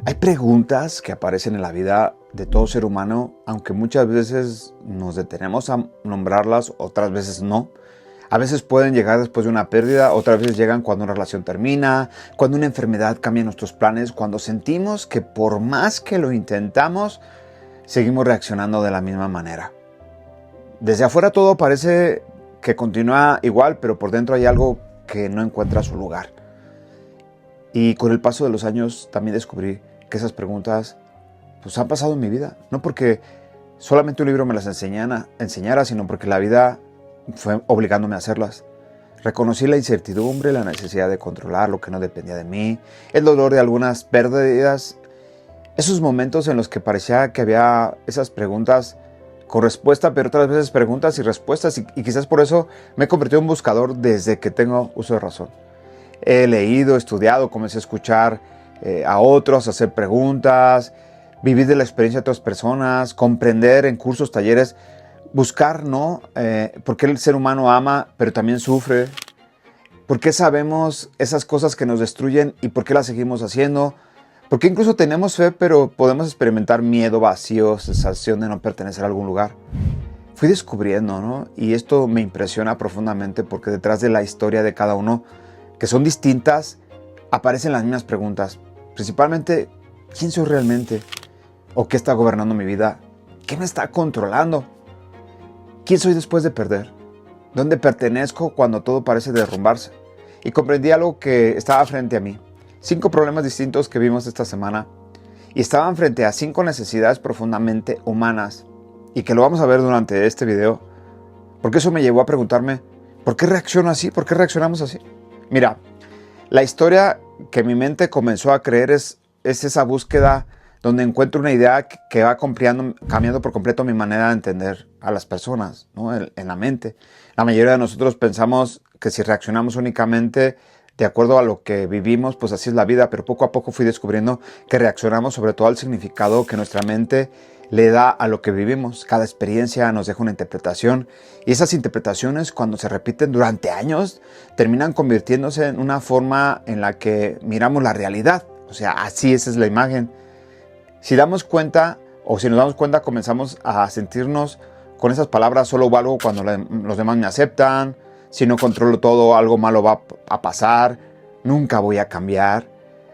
Hay preguntas que aparecen en la vida de todo ser humano, aunque muchas veces nos detenemos a nombrarlas, otras veces no. A veces pueden llegar después de una pérdida, otras veces llegan cuando una relación termina, cuando una enfermedad cambia nuestros planes, cuando sentimos que por más que lo intentamos, seguimos reaccionando de la misma manera. Desde afuera todo parece que continúa igual, pero por dentro hay algo que no encuentra su lugar. Y con el paso de los años también descubrí que esas preguntas pues han pasado en mi vida. No porque solamente un libro me las enseñara, sino porque la vida fue obligándome a hacerlas. Reconocí la incertidumbre, la necesidad de controlar lo que no dependía de mí, el dolor de algunas pérdidas, esos momentos en los que parecía que había esas preguntas con respuesta, pero otras veces preguntas y respuestas, y quizás por eso me he convertido en un buscador desde que tengo uso de razón. He leído, estudiado, comencé a escuchar a otros, a hacer preguntas, vivir de la experiencia de otras personas, comprender en cursos, talleres, buscar, ¿no? ¿Por qué el ser humano ama, pero también sufre? ¿Por qué sabemos esas cosas que nos destruyen y por qué las seguimos haciendo? ¿Por qué incluso tenemos fe, pero podemos experimentar miedo, vacío, sensación de no pertenecer a algún lugar? Fui descubriendo, ¿no? Y esto me impresiona profundamente porque detrás de la historia de cada uno, que son distintas, aparecen las mismas preguntas. Principalmente, ¿quién soy realmente? ¿O qué está gobernando mi vida? ¿Qué me está controlando? ¿Quién soy después de perder? ¿Dónde pertenezco cuando todo parece derrumbarse? Y comprendí algo que estaba frente a mí. 5 problemas distintos que vimos esta semana. Y estaban frente a 5 necesidades profundamente humanas. Y que lo vamos a ver durante este video. Porque eso me llevó a preguntarme, ¿por qué reacciono así? ¿Por qué reaccionamos así? Mira, la historia que mi mente comenzó a creer es esa búsqueda donde encuentro una idea que va cambiando por completo mi manera de entender a las personas, ¿no? En la mente. La mayoría de nosotros pensamos que si reaccionamos únicamente de acuerdo a lo que vivimos, pues así es la vida, pero poco a poco fui descubriendo que reaccionamos sobre todo al significado que nuestra mente le da a lo que vivimos. Cada experiencia nos deja una interpretación y esas interpretaciones, cuando se repiten durante años, terminan convirtiéndose en una forma en la que miramos la realidad. O sea, así esa es la imagen. Si nos damos cuenta, comenzamos a sentirnos con esas palabras: solo valgo cuando los demás me aceptan, si no controlo todo, algo malo va a pasar, nunca voy a cambiar,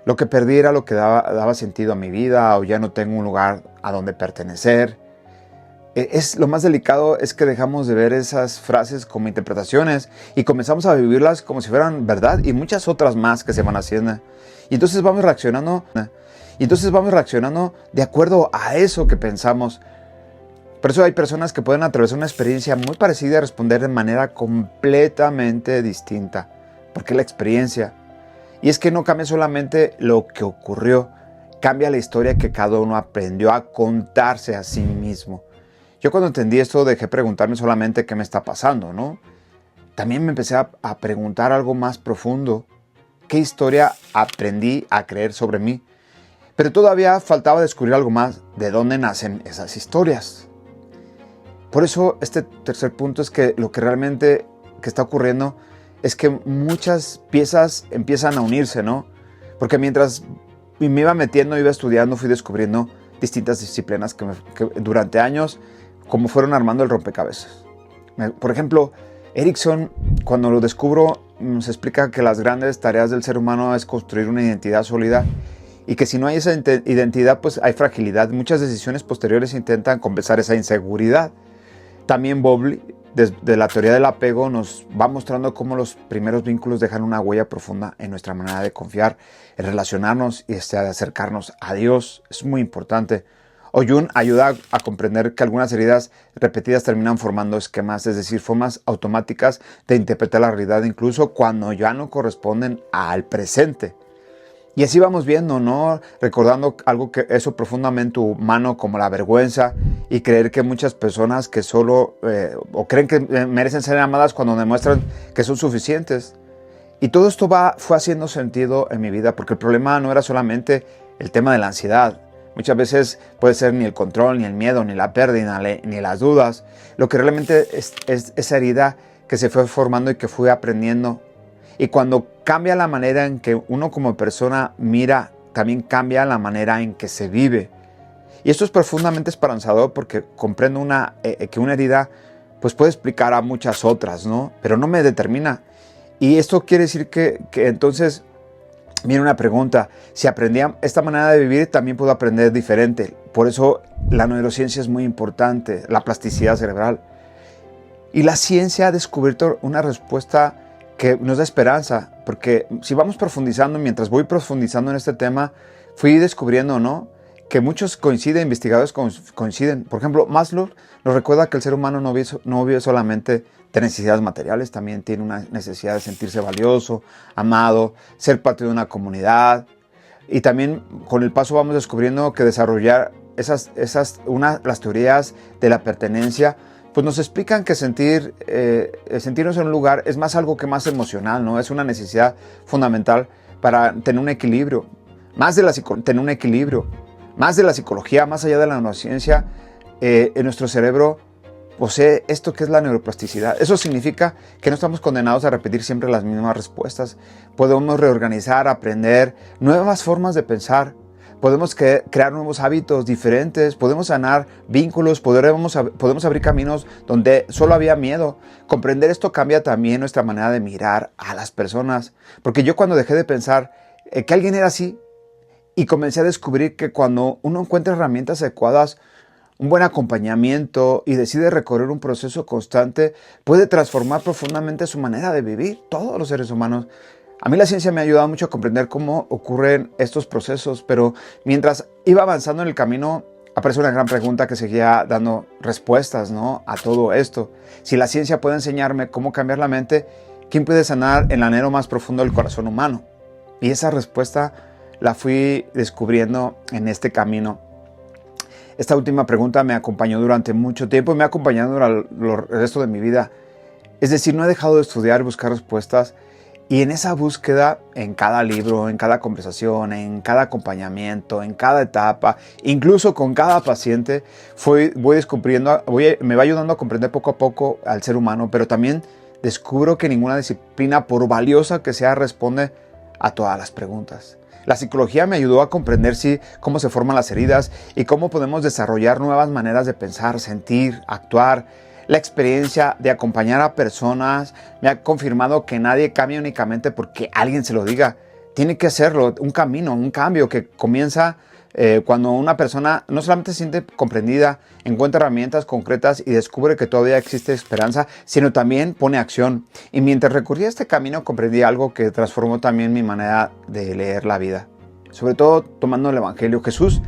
lo que perdí era lo que daba sentido a mi vida, o ya no tengo un lugar a donde pertenecer. Lo más delicado es que dejamos de ver esas frases como interpretaciones y comenzamos a vivirlas como si fueran verdad, y muchas otras más que se van haciendo. Y entonces vamos reaccionando de acuerdo a eso que pensamos. Por eso hay personas que pueden atravesar una experiencia muy parecida y responder de manera completamente distinta. Porque la experiencia. Y es que no cambia solamente lo que ocurrió, cambia la historia que cada uno aprendió a contarse a sí mismo. Yo cuando entendí esto dejé preguntarme solamente qué me está pasando, ¿no? También me empecé a preguntar algo más profundo. ¿Qué historia aprendí a creer sobre mí? Pero todavía faltaba descubrir algo más, de dónde nacen esas historias. Por eso este tercer punto es que lo que realmente que está ocurriendo es que muchas piezas empiezan a unirse, ¿no? Porque mientras me iba metiendo, iba estudiando, fui descubriendo distintas disciplinas que durante años, como fueron armando el rompecabezas. Por ejemplo, Erickson, cuando lo descubro, nos explica que las grandes tareas del ser humano es construir una identidad sólida, y que si no hay esa identidad, pues hay fragilidad. Muchas decisiones posteriores intentan compensar esa inseguridad. También Bowlby, desde la teoría del apego, nos va mostrando cómo los primeros vínculos dejan una huella profunda en nuestra manera de confiar, en relacionarnos y de acercarnos a Dios. Es muy importante. O Jung ayuda a comprender que algunas heridas repetidas terminan formando esquemas, es decir, formas automáticas de interpretar la realidad, incluso cuando ya no corresponden al presente. Y así vamos viendo, ¿no? Recordando algo que eso profundamente humano, como la vergüenza, y creer que muchas personas que solo o creen que merecen ser amadas cuando demuestran que son suficientes. Y todo esto fue haciendo sentido en mi vida, porque el problema no era solamente el tema de la ansiedad. Muchas veces puede ser ni el control, ni el miedo, ni la pérdida, ni las dudas. Lo que realmente es esa herida que se fue formando y que fui aprendiendo. Y cuando cambia la manera en que uno como persona mira también cambia la manera en que se vive. Y esto es profundamente esperanzador porque comprendo que una herida pues puede explicar a muchas otras, ¿no? Pero no me determina. Y esto quiere decir que entonces, viene una pregunta, si aprendí esta manera de vivir, también puedo aprender diferente. Por eso la neurociencia es muy importante, la plasticidad cerebral. Y la ciencia ha descubierto una respuesta que nos da esperanza, porque si vamos profundizando, mientras voy profundizando en este tema, fui descubriendo, ¿no?, que muchos coinciden, investigadores coinciden. Por ejemplo, Maslow nos recuerda que el ser humano no vive solamente de necesidades materiales, también tiene una necesidad de sentirse valioso, amado, ser parte de una comunidad. Y también con el paso vamos descubriendo que desarrollar las teorías de la pertenencia, pues nos explican que sentirnos en un lugar es más algo que más emocional, ¿no? Es una necesidad fundamental para tener un equilibrio, tener un equilibrio. Más de la psicología, más allá de la neurociencia, en nuestro cerebro posee esto que es la neuroplasticidad. Eso significa que no estamos condenados a repetir siempre las mismas respuestas. Podemos reorganizar, aprender nuevas formas de pensar. Podemos crear nuevos hábitos diferentes. Podemos sanar vínculos. Podemos abrir caminos donde solo había miedo. Comprender esto cambia también nuestra manera de mirar a las personas. Porque yo cuando dejé de pensar que alguien era así, y comencé a descubrir que cuando uno encuentra herramientas adecuadas, un buen acompañamiento y decide recorrer un proceso constante, puede transformar profundamente su manera de vivir, todos los seres humanos. A mí la ciencia me ha ayudado mucho a comprender cómo ocurren estos procesos, pero mientras iba avanzando en el camino, aparece una gran pregunta que seguía dando respuestas, ¿no?, a todo esto. Si la ciencia puede enseñarme cómo cambiar la mente, ¿quién puede sanar el anhelo más profundo del corazón humano? Y esa respuesta la fui descubriendo en este camino. Esta última pregunta me acompañó durante mucho tiempo y me ha acompañado durante el resto de mi vida. Es decir, no he dejado de estudiar y buscar respuestas. Y en esa búsqueda, en cada libro, en cada conversación, en cada acompañamiento, en cada etapa, incluso con cada paciente, voy descubriendo, me va ayudando a comprender poco a poco al ser humano, pero también descubro que ninguna disciplina, por valiosa que sea, responde a todas las preguntas. La psicología me ayudó a comprender cómo se forman las heridas y cómo podemos desarrollar nuevas maneras de pensar, sentir, actuar. La experiencia de acompañar a personas me ha confirmado que nadie cambia únicamente porque alguien se lo diga. Tiene que hacerlo, un camino, un cambio que comienza cuando una persona no solamente se siente comprendida, encuentra herramientas concretas y descubre que todavía existe esperanza, sino también pone acción. Y mientras recorría este camino comprendí algo que transformó también mi manera de leer la vida. Sobre todo tomando el Evangelio. Jesús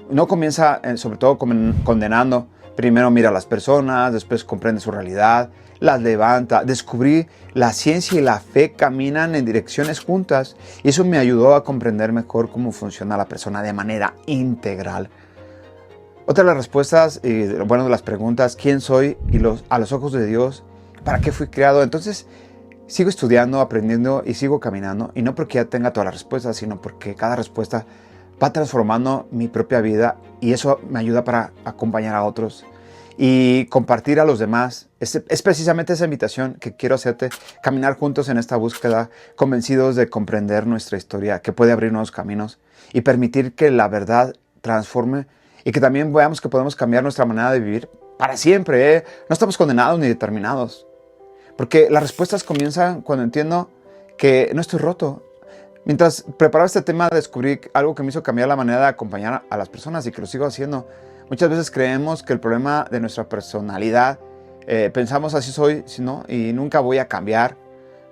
no comienza sobre todo condenando. Primero mira a las personas, después comprende su realidad, las levanta. Descubrí la ciencia y la fe caminan en direcciones juntas y eso me ayudó a comprender mejor cómo funciona la persona de manera integral. Otra de las respuestas, de las preguntas, ¿quién soy? Y a los ojos de Dios, ¿para qué fui creado? Entonces sigo estudiando, aprendiendo y sigo caminando. Y no porque ya tenga todas las respuestas, sino porque cada respuesta va transformando mi propia vida y eso me ayuda para acompañar a otros y compartir a los demás. Es precisamente esa invitación que quiero hacerte, caminar juntos en esta búsqueda, convencidos de comprender nuestra historia, que puede abrir nuevos caminos y permitir que la verdad transforme y que también veamos que podemos cambiar nuestra manera de vivir para siempre, ¿eh? No estamos condenados ni determinados, porque las respuestas comienzan cuando entiendo que no estoy roto. Mientras preparaba este tema, descubrí algo que me hizo cambiar la manera de acompañar a las personas y que lo sigo haciendo. Muchas veces creemos que el problema de nuestra personalidad, pensamos así soy, ¿no?, y nunca voy a cambiar.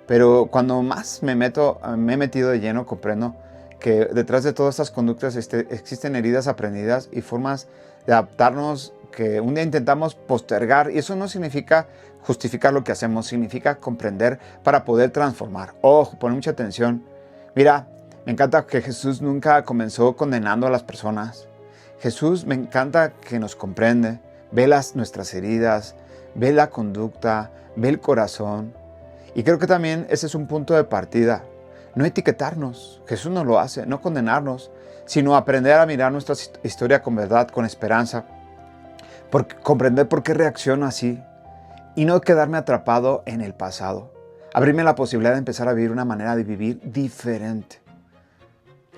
Pero cuando más me he metido de lleno, comprendo que detrás de todas estas conductas existen heridas aprendidas y formas de adaptarnos que un día intentamos postergar. Y eso no significa justificar lo que hacemos, significa comprender para poder transformar. Ojo, pon mucha atención. Mira, me encanta que Jesús nunca comenzó condenando a las personas. Jesús me encanta que nos comprende, ve nuestras heridas, ve la conducta, ve el corazón. Y creo que también ese es un punto de partida. No etiquetarnos, Jesús no lo hace, no condenarnos, sino aprender a mirar nuestra historia con verdad, con esperanza. Comprender por qué reacciono así y no quedarme atrapado en el pasado. Abrirme la posibilidad de empezar a vivir una manera de vivir diferente.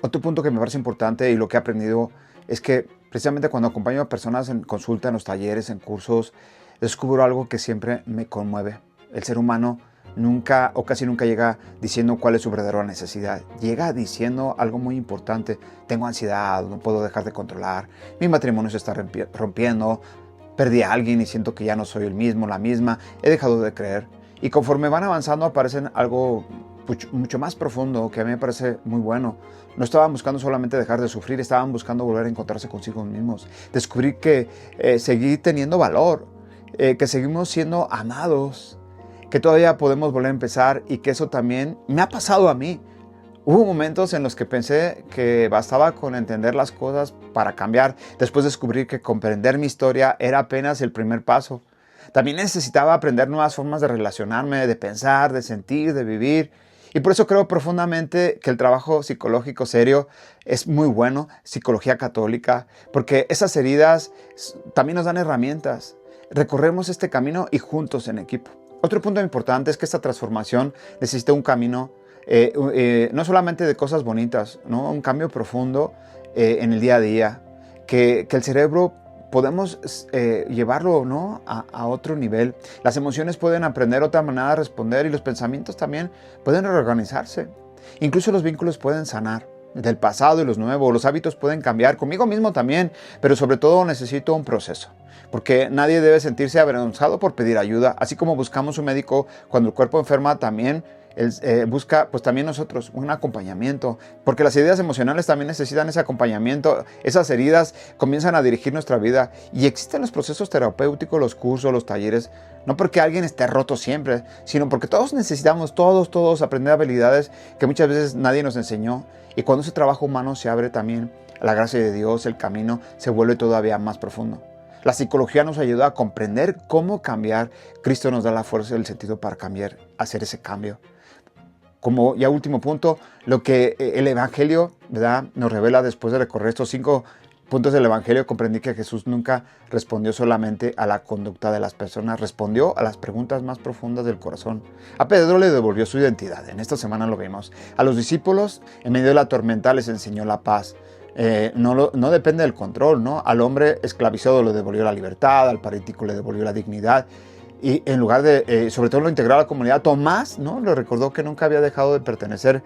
Otro punto que me parece importante y lo que he aprendido es que precisamente cuando acompaño a personas en consulta, en los talleres, en cursos, descubro algo que siempre me conmueve. El ser humano nunca o casi nunca llega diciendo cuál es su verdadera necesidad. Llega diciendo algo muy importante. Tengo ansiedad, no puedo dejar de controlar, mi matrimonio se está rompiendo, perdí a alguien y siento que ya no soy el mismo, la misma, he dejado de creer. Y conforme van avanzando aparecen algo mucho más profundo que a mí me parece muy bueno. No estaban buscando solamente dejar de sufrir, estaban buscando volver a encontrarse consigo mismos. Descubrir que seguí teniendo valor, que seguimos siendo amados, que todavía podemos volver a empezar y que eso también me ha pasado a mí. Hubo momentos en los que pensé que bastaba con entender las cosas para cambiar. Después descubrí que comprender mi historia era apenas el primer paso. También necesitaba aprender nuevas formas de relacionarme, de pensar, de sentir, de vivir. Y por eso creo profundamente que el trabajo psicológico serio es muy bueno, psicología católica, porque esas heridas también nos dan herramientas. Recorremos este camino y juntos en equipo. Otro punto importante es que esta transformación necesita un camino, no solamente de cosas bonitas, ¿no? Un cambio profundo en el día a día, que el cerebro podemos llevarlo, ¿no? a otro nivel. Las emociones pueden aprender otra manera de responder y los pensamientos también pueden reorganizarse. Incluso los vínculos pueden sanar del pasado y los nuevos. Los hábitos pueden cambiar, conmigo mismo también, pero sobre todo necesito un proceso. Porque nadie debe sentirse avergonzado por pedir ayuda. Así como buscamos un médico cuando el cuerpo enferma, también él busca, pues también nosotros, un acompañamiento. Porque las heridas emocionales también necesitan ese acompañamiento. Esas heridas comienzan a dirigir nuestra vida. Y existen los procesos terapéuticos, los cursos, los talleres. No porque alguien esté roto siempre, sino porque todos necesitamos, todos aprender habilidades que muchas veces nadie nos enseñó. Y cuando ese trabajo humano se abre también a la gracia de Dios, el camino se vuelve todavía más profundo. La psicología nos ayuda a comprender cómo cambiar. Cristo nos da la fuerza y el sentido para cambiar, hacer ese cambio. Como ya último punto, lo que el Evangelio, ¿verdad?, nos revela después de recorrer estos 5 puntos del Evangelio, comprendí que Jesús nunca respondió solamente a la conducta de las personas, respondió a las preguntas más profundas del corazón. A Pedro le devolvió su identidad, en esta semana lo vimos. A los discípulos, en medio de la tormenta, les enseñó la paz. No depende del control, ¿no? Al hombre esclavizado le devolvió la libertad, al paralítico le devolvió la dignidad. Y en lugar de, sobre todo lo integró a la comunidad, Tomás, ¿no?, le recordó que nunca había dejado de pertenecer.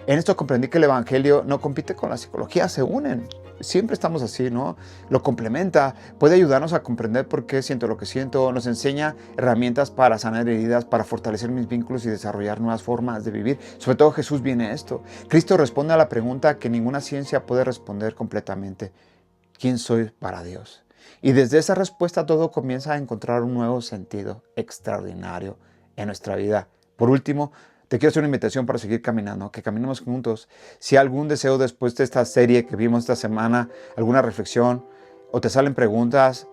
En esto comprendí que el Evangelio no compite con la psicología, se unen. Siempre estamos así, ¿no? Lo complementa, puede ayudarnos a comprender por qué siento lo que siento, nos enseña herramientas para sanar heridas, para fortalecer mis vínculos y desarrollar nuevas formas de vivir. Sobre todo Jesús viene a esto. Cristo responde a la pregunta que ninguna ciencia puede responder completamente. ¿Quién soy para Dios? Y desde esa respuesta todo comienza a encontrar un nuevo sentido extraordinario en nuestra vida. Por último, te quiero hacer una invitación para seguir caminando, que caminemos juntos. Si hay algún deseo después de esta serie que vimos esta semana, alguna reflexión o te salen preguntas,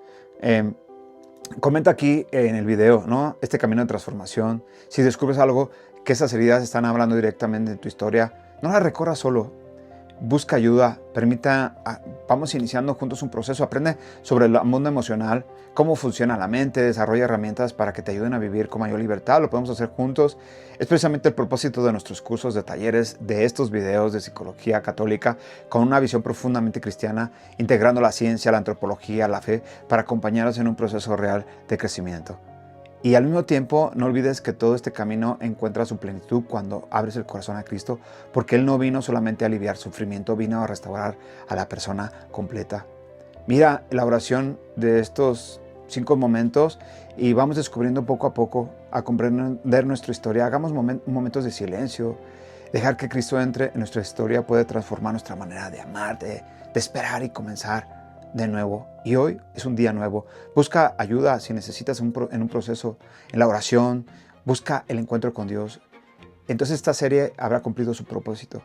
comenta aquí en el video, ¿no?, este camino de transformación. Si descubres algo que esas heridas están hablando directamente de tu historia, no la recorras solo. Busca ayuda, vamos iniciando juntos un proceso, aprende sobre el mundo emocional, cómo funciona la mente, desarrolla herramientas para que te ayuden a vivir con mayor libertad, lo podemos hacer juntos. Es precisamente el propósito de nuestros cursos, de talleres, de estos videos de psicología católica, con una visión profundamente cristiana, integrando la ciencia, la antropología, la fe, para acompañarnos en un proceso real de crecimiento. Y al mismo tiempo, no olvides que todo este camino encuentra su plenitud cuando abres el corazón a Cristo, porque Él no vino solamente a aliviar sufrimiento, vino a restaurar a la persona completa. Mira la oración de estos 5 momentos y vamos descubriendo poco a poco a comprender nuestra historia. Hagamos momentos de silencio. Dejar que Cristo entre en nuestra historia puede transformar nuestra manera de amar, de esperar y comenzar de nuevo. Y hoy es un día nuevo. Busca ayuda si necesitas en un proceso, en la oración. Busca el encuentro con Dios. Entonces esta serie habrá cumplido su propósito.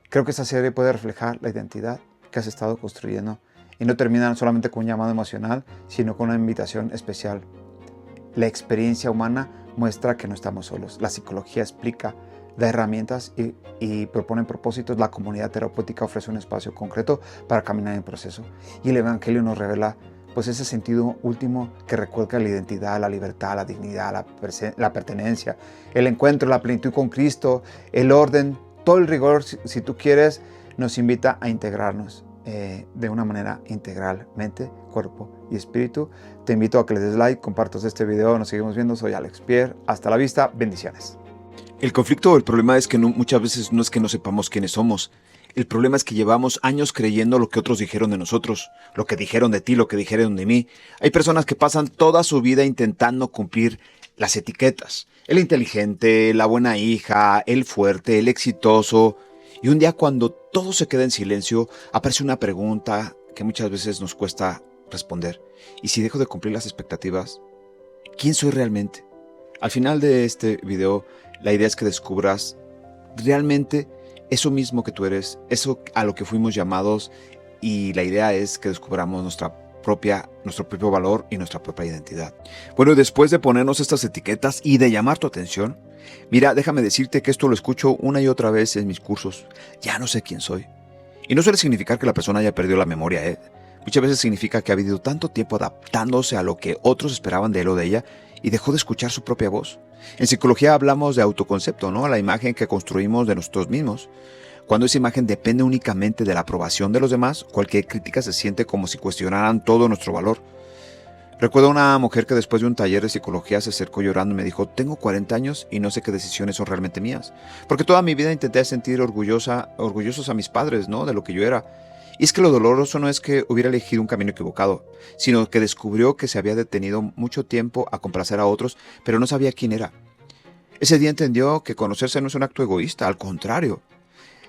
Creo que esta serie puede reflejar la identidad que has estado construyendo y no termina solamente con un llamado emocional, sino con una invitación especial. La experiencia humana muestra que no estamos solos. La psicología explica, da herramientas y propone propósitos. La comunidad terapéutica ofrece un espacio concreto para caminar en el proceso. Y el Evangelio nos revela pues ese sentido último que recuerda la identidad, la libertad, la dignidad, la pertenencia, el encuentro, la plenitud con Cristo, el orden, todo el rigor, si tú quieres, nos invita a integrarnos de una manera integral, mente, cuerpo y espíritu. Te invito a que le des like, compartas este video, nos seguimos viendo. Soy Alex Pierre, hasta la vista, bendiciones. El conflicto o el problema es que muchas veces no es que no sepamos quiénes somos. El problema es que llevamos años creyendo lo que otros dijeron de nosotros, lo que dijeron de ti, lo que dijeron de mí. Hay personas que pasan toda su vida intentando cumplir las etiquetas. El inteligente, la buena hija, el fuerte, el exitoso. Y un día cuando todo se queda en silencio, aparece una pregunta que muchas veces nos cuesta responder. ¿Y si dejo de cumplir las expectativas? ¿Quién soy realmente? Al final de este video, la idea es que descubras realmente eso mismo que tú eres, eso a lo que fuimos llamados, y la idea es que descubramos nuestro propio valor y nuestra propia identidad. Bueno, después de ponernos estas etiquetas y de llamar tu atención, mira, déjame decirte que esto lo escucho una y otra vez en mis cursos. Ya no sé quién soy. Y no suele significar que la persona haya perdido la memoria, ¿eh? Muchas veces significa que ha vivido tanto tiempo adaptándose a lo que otros esperaban de él o de ella y dejó de escuchar su propia voz. En psicología hablamos de autoconcepto, ¿no? La imagen que construimos de nosotros mismos. Cuando esa imagen depende únicamente de la aprobación de los demás, cualquier crítica se siente como si cuestionaran todo nuestro valor. Recuerdo a una mujer que después de un taller de psicología se acercó llorando y me dijo: tengo 40 años y no sé qué decisiones son realmente mías. Porque toda mi vida intenté sentir orgullosos a mis padres, ¿no? De lo que yo era. Y es que lo doloroso no es que hubiera elegido un camino equivocado, sino que descubrió que se había detenido mucho tiempo a complacer a otros, pero no sabía quién era. Ese día entendió que conocerse no es un acto egoísta, al contrario,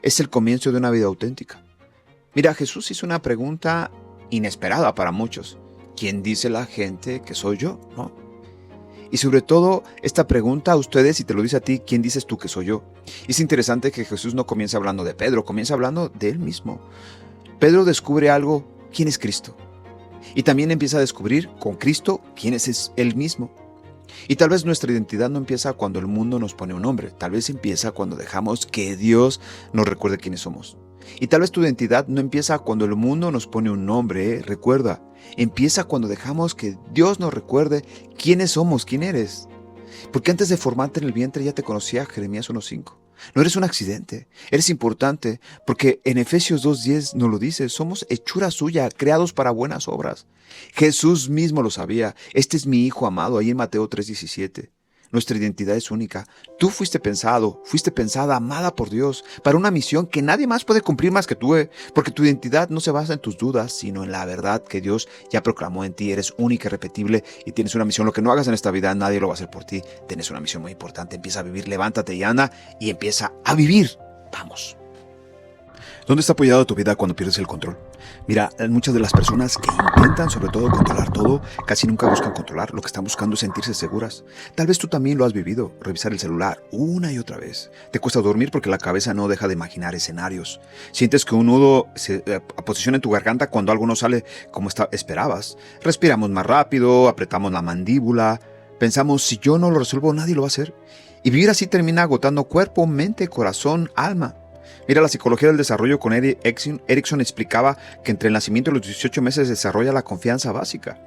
es el comienzo de una vida auténtica. Mira, Jesús hizo una pregunta inesperada para muchos. ¿Quién dice la gente que soy yo? ¿No? Y sobre todo, esta pregunta a ustedes, y te lo dice a ti, ¿quién dices tú que soy yo? Y es interesante que Jesús no comienza hablando de Pedro, comienza hablando de él mismo. Pedro descubre algo: ¿quién es Cristo? Y también empieza a descubrir con Cristo quién es él mismo. Y tal vez nuestra identidad no empieza cuando el mundo nos pone un nombre, tal vez empieza cuando dejamos que Dios nos recuerde quiénes somos. Y tal vez tu identidad no empieza cuando el mundo nos pone un nombre, recuerda, empieza cuando dejamos que Dios nos recuerde quiénes somos, quién eres. Porque antes de formarte en el vientre ya te conocía, Jeremías 1:5. No eres un accidente, eres importante, porque en Efesios 2:10 nos lo dice: somos hechura suya, creados para buenas obras. Jesús mismo lo sabía. Este es mi Hijo amado, ahí en Mateo 3:17. Nuestra identidad es única. Tú fuiste pensada, amada por Dios, para una misión que nadie más puede cumplir más que tú, porque tu identidad no se basa en tus dudas, sino en la verdad que Dios ya proclamó en ti. Eres única y repetible y tienes una misión. Lo que no hagas en esta vida, nadie lo va a hacer por ti. Tienes una misión muy importante. Empieza a vivir, levántate y anda, y empieza a vivir. Vamos. ¿Dónde está apoyada tu vida cuando pierdes el control? Mira, muchas de las personas que intentan sobre todo controlar todo, casi nunca buscan controlar. Lo que están buscando es sentirse seguras. Tal vez tú también lo has vivido, revisar el celular una y otra vez. Te cuesta dormir porque la cabeza no deja de imaginar escenarios. Sientes que un nudo se posiciona en tu garganta cuando algo no sale como esperabas. Respiramos más rápido, apretamos la mandíbula, pensamos: si yo no lo resuelvo, nadie lo va a hacer. Y vivir así termina agotando cuerpo, mente, corazón, alma. Mira, la psicología del desarrollo con Erickson explicaba que entre el nacimiento y los 18 meses se desarrolla la confianza básica.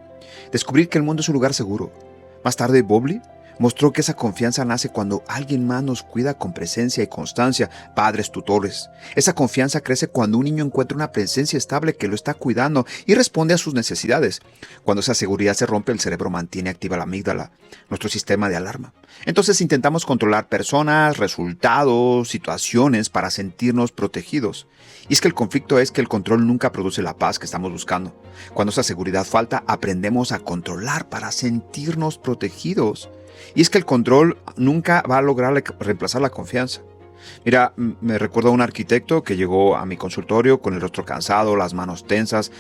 Descubrir que el mundo es un lugar seguro. Más tarde, Bowlby mostró que esa confianza nace cuando alguien más nos cuida con presencia y constancia, padres, tutores. Esa confianza crece cuando un niño encuentra una presencia estable que lo está cuidando y responde a sus necesidades. Cuando esa seguridad se rompe, el cerebro mantiene activa la amígdala, nuestro sistema de alarma. Entonces intentamos controlar personas, resultados, situaciones para sentirnos protegidos. Y es que el conflicto es que el control nunca produce la paz que estamos buscando. Cuando esa seguridad falta, aprendemos a controlar para sentirnos protegidos. Y es que el control nunca va a lograr reemplazar la confianza. Mira, me recuerdo a un arquitecto que llegó a mi consultorio con el rostro cansado, las manos tensas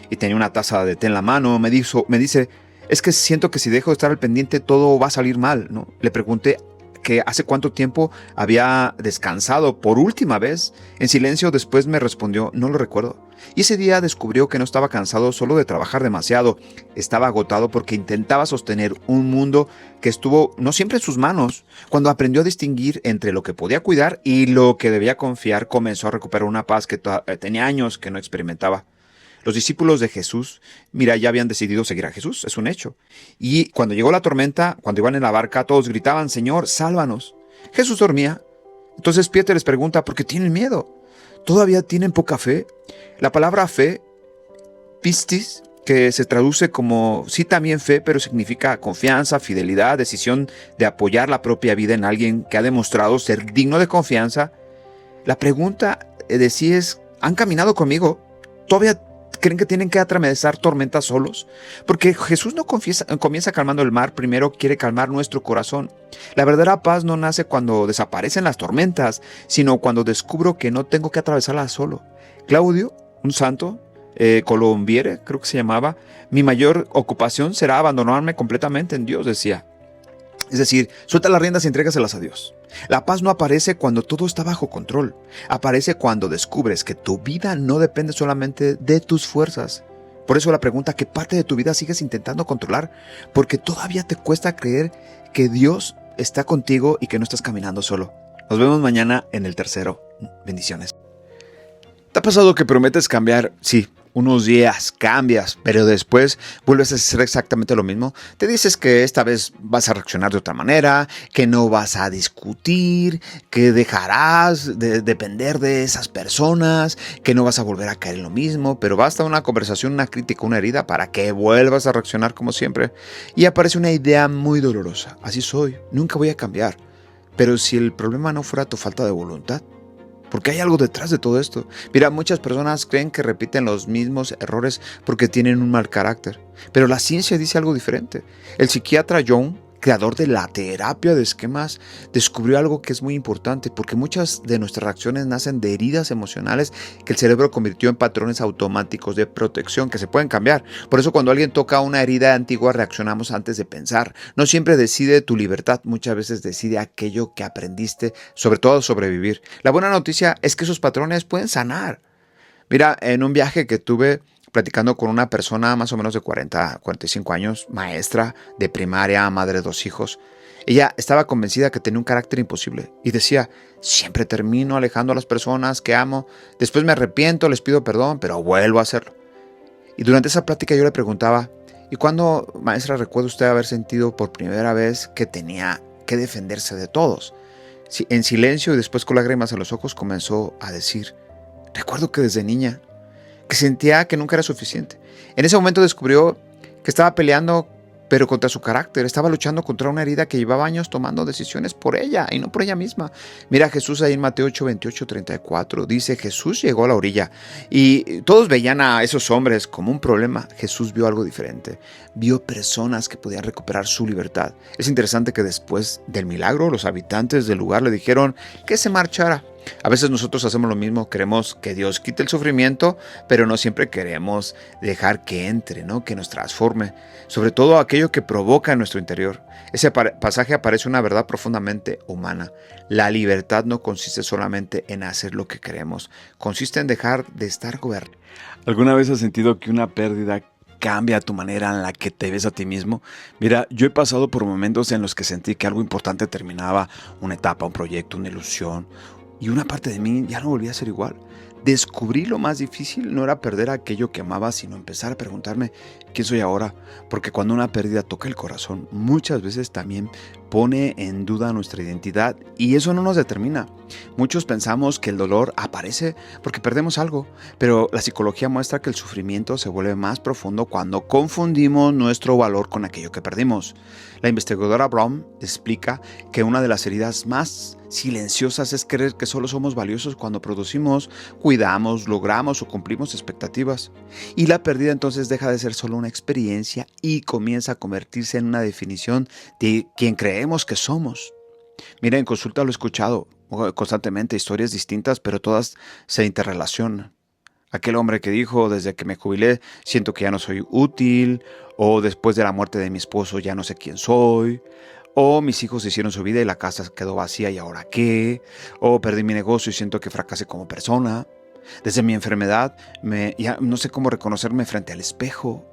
y tenía una taza de té en la mano. Me dice: es que siento que si dejo de estar al pendiente todo va a salir mal, ¿no? Le pregunté que hace cuánto tiempo había descansado por última vez. En silencio después me respondió: no lo recuerdo. Y ese día descubrió que no estaba cansado solo de trabajar demasiado, estaba agotado porque intentaba sostener un mundo que estuvo no siempre en sus manos. Cuando aprendió a distinguir entre lo que podía cuidar y lo que debía confiar, comenzó a recuperar una paz que tenía años que no experimentaba. Los discípulos de Jesús, mira, ya habían decidido seguir a Jesús, es un hecho. Y cuando llegó la tormenta, cuando iban en la barca, todos gritaban: Señor, sálvanos. Jesús dormía. Entonces Pedro les pregunta: ¿por qué tienen miedo? ¿Todavía tienen poca fe? La palabra fe, pistis, que se traduce como, sí, también fe, pero significa confianza, fidelidad, decisión de apoyar la propia vida en alguien que ha demostrado ser digno de confianza. La pregunta de si es, ¿han caminado conmigo? ¿Todavía creen que tienen que atravesar tormentas solos? Porque Jesús no comienza calmando el mar, primero quiere calmar nuestro corazón. La verdadera paz no nace cuando desaparecen las tormentas, sino cuando descubro que no tengo que atravesarlas solo. Claudio, un santo, Colombiere, creo que se llamaba, mi mayor ocupación será abandonarme completamente en Dios, decía. Es decir, suelta las riendas y entrégaselas a Dios. La paz no aparece cuando todo está bajo control. Aparece cuando descubres que tu vida no depende solamente de tus fuerzas. Por eso la pregunta, ¿qué parte de tu vida sigues intentando controlar? Porque todavía te cuesta creer que Dios está contigo y que no estás caminando solo. Nos vemos mañana en el tercero. Bendiciones. ¿Te ha pasado que prometes cambiar? Sí. Unos días cambias, pero después vuelves a hacer exactamente lo mismo. Te dices que esta vez vas a reaccionar de otra manera, que no vas a discutir, que dejarás de depender de esas personas, que no vas a volver a caer en lo mismo, pero basta una conversación, una crítica, una herida para que vuelvas a reaccionar como siempre. Y aparece una idea muy dolorosa. Así soy, nunca voy a cambiar. Pero si el problema no fuera tu falta de voluntad, porque hay algo detrás de todo esto. Mira, muchas personas creen que repiten los mismos errores porque tienen un mal carácter. Pero la ciencia dice algo diferente. El psiquiatra Jung, creador de la terapia de esquemas, descubrió algo que es muy importante, porque muchas de nuestras reacciones nacen de heridas emocionales que el cerebro convirtió en patrones automáticos de protección que se pueden cambiar. Por eso cuando alguien toca una herida antigua reaccionamos antes de pensar. No siempre decide tu libertad, muchas veces decide aquello que aprendiste, sobre todo sobrevivir. La buena noticia es que esos patrones pueden sanar. Mira, en un viaje que tuve platicando con una persona más o menos de 45 años, maestra de primaria, madre de 2 hijos. Ella estaba convencida que tenía un carácter imposible y decía, siempre termino alejando a las personas que amo, después me arrepiento, les pido perdón, pero vuelvo a hacerlo. Y durante esa plática yo le preguntaba, ¿y cuándo, maestra, recuerda usted haber sentido por primera vez que tenía que defenderse de todos? En silencio y después con lágrimas en los ojos comenzó a decir, recuerdo que desde niña, que sentía que nunca era suficiente. En ese momento descubrió que estaba peleando, pero contra su carácter. Estaba luchando contra una herida que llevaba años tomando decisiones por ella y no por ella misma. Mira a Jesús ahí en Mateo 8, 28, 34. Dice, Jesús llegó a la orilla y todos veían a esos hombres como un problema. Jesús vio algo diferente. Vio personas que podían recuperar su libertad. Es interesante que después del milagro, los habitantes del lugar le dijeron que se marchara. A veces nosotros hacemos lo mismo, queremos que Dios quite el sufrimiento, pero no siempre queremos dejar que entre, ¿no? Que nos transforme, sobre todo aquello que provoca en nuestro interior. Ese pasaje aparece una verdad profundamente humana. La libertad no consiste solamente en hacer lo que queremos, consiste en dejar de estar gobernado. ¿Alguna vez has sentido que una pérdida cambia tu manera en la que te ves a ti mismo? Mira, yo he pasado por momentos en los que sentí que algo importante terminaba, una etapa, un proyecto, una ilusión, y una parte de mí ya no volvía a ser igual. Descubrí lo más difícil no era perder aquello que amaba, sino empezar a preguntarme quién soy ahora. Porque cuando una pérdida toca el corazón, muchas veces también pone en duda nuestra identidad y eso no nos determina. Muchos pensamos que el dolor aparece porque perdemos algo, pero la psicología muestra que el sufrimiento se vuelve más profundo cuando confundimos nuestro valor con aquello que perdimos. La investigadora Brown explica que una de las heridas más silenciosas es creer que solo somos valiosos cuando producimos, cuidamos, logramos o cumplimos expectativas. Y la pérdida entonces deja de ser solo una experiencia y comienza a convertirse en una definición de quien creemos que somos. Mira, en consulta lo he escuchado constantemente, historias distintas, pero todas se interrelacionan. Aquel hombre que dijo, desde que me jubilé, siento que ya no soy útil, o después de la muerte de mi esposo ya no sé quién soy, o mis hijos hicieron su vida y la casa quedó vacía y ahora qué, o perdí mi negocio y siento que fracasé como persona. Desde mi enfermedad ya no sé cómo reconocerme frente al espejo.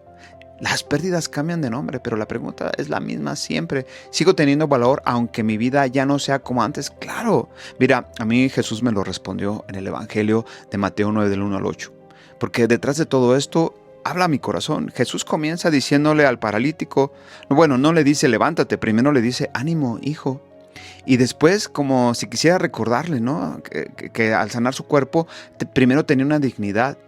Las pérdidas cambian de nombre, pero la pregunta es la misma siempre. ¿Sigo teniendo valor aunque mi vida ya no sea como antes? Claro. Mira, a mí Jesús me lo respondió en el Evangelio de Mateo 9 del 1 al 8. Porque detrás de todo esto habla mi corazón. Jesús comienza diciéndole al paralítico, bueno, no le dice levántate, primero le dice ánimo, hijo. Y después, como si quisiera recordarle, ¿no? Que al sanar su cuerpo, primero tenía una dignidad.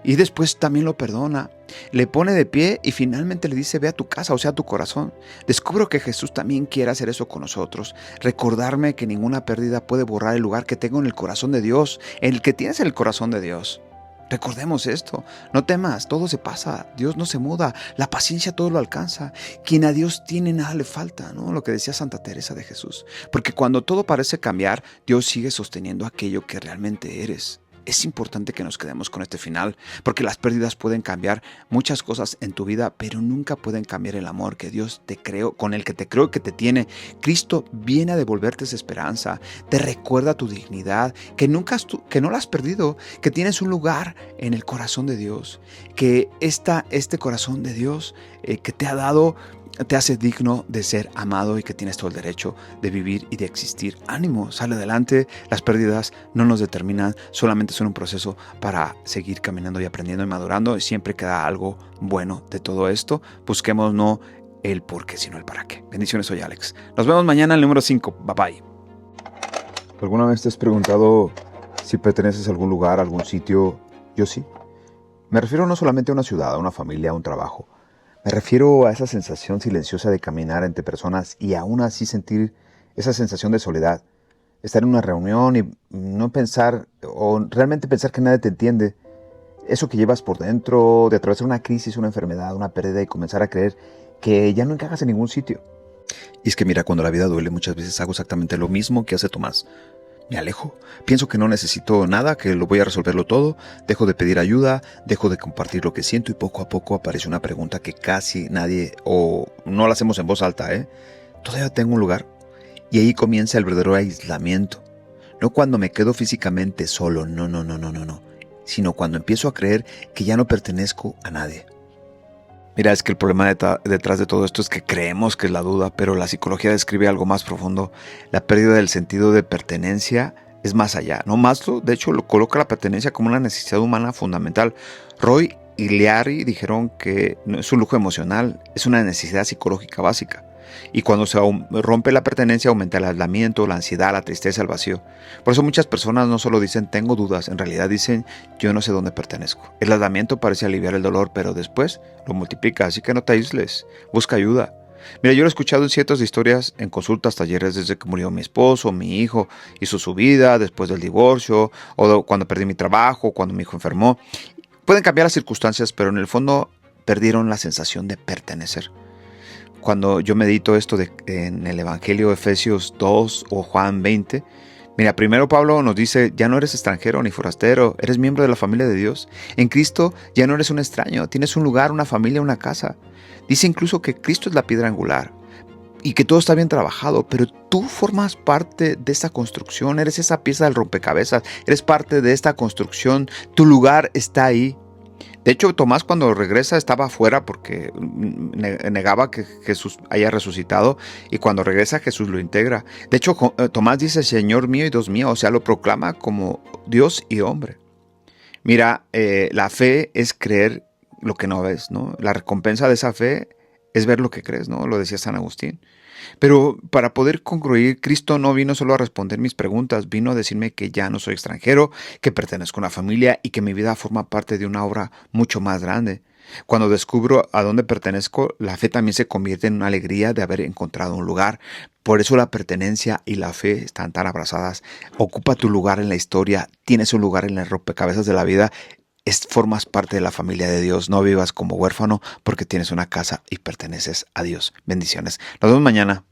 Y después también lo perdona, le pone de pie y finalmente le dice, ve a tu casa, o sea, a tu corazón. Descubro que Jesús también quiere hacer eso con nosotros. Recordarme que ninguna pérdida puede borrar el lugar que tengo en el corazón de Dios, el que tienes en el corazón de Dios. Recordemos esto, no temas, todo se pasa, Dios no se muda, la paciencia todo lo alcanza. Quien a Dios tiene nada le falta, ¿no? Lo que decía Santa Teresa de Jesús. Porque cuando todo parece cambiar, Dios sigue sosteniendo aquello que realmente eres. Es importante que nos quedemos con este final, porque las pérdidas pueden cambiar muchas cosas en tu vida, pero nunca pueden cambiar el amor que Dios te creó, con el que te creó, que te tiene. Cristo viene a devolverte esa esperanza, te recuerda tu dignidad, que no la has perdido, que tienes un lugar en el corazón de Dios, que este corazón de Dios que te ha dado te hace digno de ser amado y que tienes todo el derecho de vivir y de existir. Ánimo, sale adelante. Las pérdidas no nos determinan, solamente son un proceso para seguir caminando y aprendiendo y madurando. Y siempre queda algo bueno de todo esto. Busquemos no el por qué, sino el para qué. Bendiciones, soy Alex. Nos vemos mañana en el número 5. Bye bye. ¿Alguna vez te has preguntado si perteneces a algún lugar, a algún sitio? Yo sí. Me refiero no solamente a una ciudad, a una familia, a un trabajo. Me refiero a esa sensación silenciosa de caminar entre personas y aún así sentir esa sensación de soledad. Estar en una reunión y no pensar, o realmente pensar que nadie te entiende. Eso que llevas por dentro, de atravesar una crisis, una enfermedad, una pérdida y comenzar a creer que ya no encajas en ningún sitio. Y es que mira, cuando la vida duele muchas veces hago exactamente lo mismo que hace Tomás. Me alejo, pienso que no necesito nada, que lo voy a resolverlo todo, dejo de pedir ayuda, dejo de compartir lo que siento y poco a poco aparece una pregunta que casi nadie, o no la hacemos en voz alta, ¿todavía tengo un lugar? Y ahí comienza el verdadero aislamiento. No cuando me quedo físicamente solo, no, sino cuando empiezo a creer que ya no pertenezco a nadie. Mira, es que el problema detrás de todo esto es que creemos que es la duda, pero la psicología describe algo más profundo. La pérdida del sentido de pertenencia es más allá, ¿no? Maslow, de hecho, lo coloca la pertenencia como una necesidad humana fundamental. Roy y Leary dijeron que no es un lujo emocional, es una necesidad psicológica básica. Y cuando se rompe la pertenencia aumenta el aislamiento, la ansiedad, la tristeza, el vacío. Por eso muchas personas no solo dicen tengo dudas, en realidad dicen yo no sé dónde pertenezco. El aislamiento parece aliviar el dolor, pero después lo multiplica, así que no te aísles, busca ayuda. Mira, yo lo he escuchado en cientos de historias, en consultas, talleres, desde que murió mi esposo, mi hijo, hizo su vida, después del divorcio, o cuando perdí mi trabajo, cuando mi hijo enfermó. Pueden cambiar las circunstancias, pero en el fondo perdieron la sensación de pertenecer. Cuando yo medito esto en el Evangelio de Efesios 2 o Juan 20, mira, primero Pablo nos dice, ya no eres extranjero ni forastero, eres miembro de la familia de Dios. En Cristo ya no eres un extraño, tienes un lugar, una familia, una casa. Dice incluso que Cristo es la piedra angular y que todo está bien trabajado, pero tú formas parte de esta construcción, eres esa pieza del rompecabezas, eres parte de esta construcción, tu lugar está ahí. De hecho, Tomás cuando regresa estaba afuera porque negaba que Jesús haya resucitado y cuando regresa Jesús lo integra. De hecho, Tomás dice Señor mío y Dios mío, o sea, lo proclama como Dios y hombre. Mira, la fe es creer lo que no ves, ¿no? La recompensa de esa fe es ver lo que crees, ¿no? Lo decía San Agustín. Pero para poder concluir, Cristo no vino solo a responder mis preguntas, vino a decirme que ya no soy extranjero, que pertenezco a una familia y que mi vida forma parte de una obra mucho más grande. Cuando descubro a dónde pertenezco, la fe también se convierte en una alegría de haber encontrado un lugar. Por eso la pertenencia y la fe están tan abrazadas. Ocupa tu lugar en la historia, tienes un lugar en el rompecabezas de la vida. Formas parte de la familia de Dios, no vivas como huérfano porque tienes una casa y perteneces a Dios. Bendiciones. Nos vemos mañana.